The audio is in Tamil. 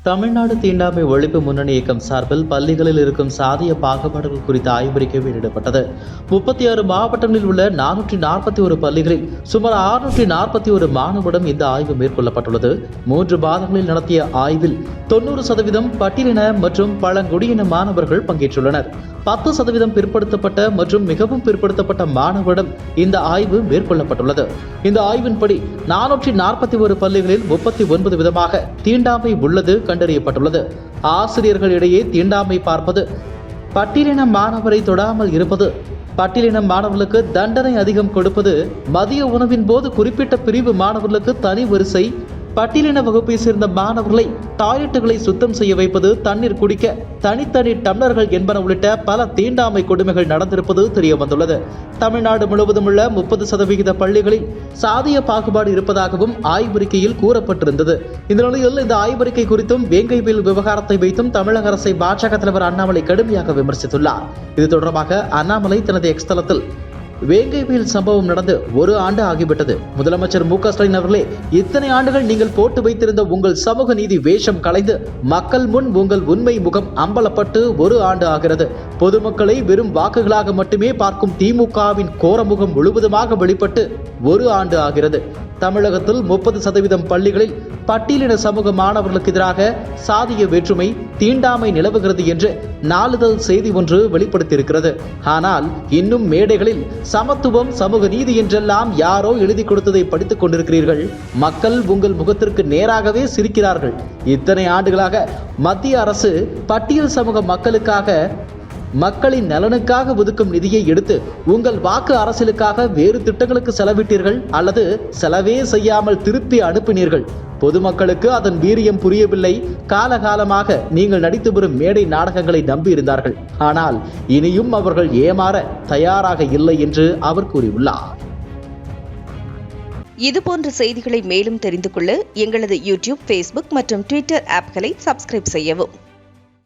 தமிழ்நாடு தீண்டாமை ஒழிப்பு முன்னணி இயக்கம் சார்பில் பள்ளிகளில் இருக்கும் சாதிய பாகுபாடுகள் குறித்த ஆய்வறிக்கை வெளியிடப்பட்டது. 36 மாவட்டங்களில் உள்ள 441 பள்ளிகளில் சுமார் 641 மாணவரிடம் இந்த ஆய்வு மேற்கொள்ளப்பட்டுள்ளது. 3 மாதங்களில் நடத்திய ஆய்வில் 90% பட்டியலின மற்றும் பழங்குடியின மாணவர்கள் பங்கேற்றுள்ளனர். 10% பிற்படுத்தப்பட்ட மற்றும் மிகவும் பிற்படுத்தப்பட்ட மாணவரிடம் இந்த ஆய்வு மேற்கொள்ளப்பட்டுள்ளது. இந்த ஆய்வின்படி 441 பள்ளிகளில் 39 விதமாக தீண்டாமை உள்ளது கண்டறியப்பட்டுள்ளது. ஆசிரியர்களிடையே தீண்டாமை பார்ப்பது, பட்டியலின மாணவரை தொடாமல் இருப்பது, பட்டியலின மாணவர்களுக்கு தண்டனை அதிகம் கொடுப்பது, மதிய உணவின் போது குறிப்பிட்ட பிரிவு மாணவர்களுக்கு தனி வரிசை, பட்டியலின வகுப்பை சேர்ந்த மாணவர்களை டாய்லெட்டுகளை சுத்தம் செய்ய வைப்பது, தண்ணீர் குடிக்க தனித்தனி டம்ளர்கள் என்பன உள்ளிட்ட பல தீண்டாமை கொடுமைகள் நடந்திருப்பது தெரிய வந்துள்ளது. தமிழ்நாடு முழுவதும் உள்ள 30% பள்ளிகளில் சாதிய பாகுபாடு இருப்பதாகவும் ஆய்வறிக்கையில் கூறப்பட்டிருந்தது. இந்த நிலையில் இந்த ஆய்வறிக்கை குறித்தும் வேங்கைவேல் விவகாரத்தை வைத்தும் தமிழக அரசை பாஜக தலைவர் அண்ணாமலை கடுமையாக விமர்சித்துள்ளார். இது தொடர்பாக அண்ணாமலை தனது எக்ஸ் தளத்தில், வேங்கைவேல் சம்பவம் நடந்து 1 ஆண்டு ஆகிவிட்டது. முதலமைச்சர் மு க ஸ்டாலின் அவர்களே, இத்தனை ஆண்டுகள் நீங்கள் போட்டு வைத்திருந்த உங்கள் சமூக நீதி வேஷம் கலைந்து மக்கள் முன் உங்கள் உண்மை முகம் அம்பலப்பட்டு 1 ஆண்டு ஆகிறது. பொதுமக்களை வெறும் வாக்குகளாக மட்டுமே பார்க்கும் திமுகவின் கோரமுகம் முழுவதுமாக வெளிப்பட்டு 1 ஆண்டு ஆகிறது. தமிழகத்தில் 30% பள்ளிகளில் பட்டியலின சமூக மாணவர்களுக்கு எதிராக சாதிய வேற்றுமை, தீண்டாமை நிலவுகிறது என்று நாளிதழ் செய்தி ஒன்று வெளிப்படுத்தியிருக்கிறது. ஆனால் இன்னும் மேடைகளில் சமத்துவம், சமூக நீதி என்றெல்லாம் யாரோ எழுதி கொடுத்ததை படித்துக் கொண்டிருக்கிறீர்கள். மக்கள் உங்கள் முகத்திற்கு நேராகவே சிரிக்கிறார்கள். இத்தனை ஆண்டுகளாக மத்திய அரசு பட்டியல் சமூக மக்களுக்காக, மக்களின் நலனுக்காக ஒதுக்கும் நிதியை எடுத்து உங்கள் வாக்கு அரசியலுக்காக வேறு திட்டங்களுக்கு செலவிட்டீர்கள், அல்லது செலவே செய்யாமல் திருப்பி அனுப்பினீர்கள். பொதுமக்களுக்கு அதன் வீரியம் புரியவில்லை. காலகாலமாக நீங்கள் நடித்து வரும் மேடை நாடகங்களை நம்பியிருந்தார்கள். ஆனால் இனியும் அவர்கள் ஏமாற தயாராக இல்லை என்று அவர் கூறியுள்ளார். இதுபோன்ற செய்திகளை மேலும் தெரிந்து கொள்ள எங்களது யூடியூப், ஃபேஸ்புக் மற்றும் ட்விட்டர் ஆப்களை சப்ஸ்கிரைப் செய்யவும்.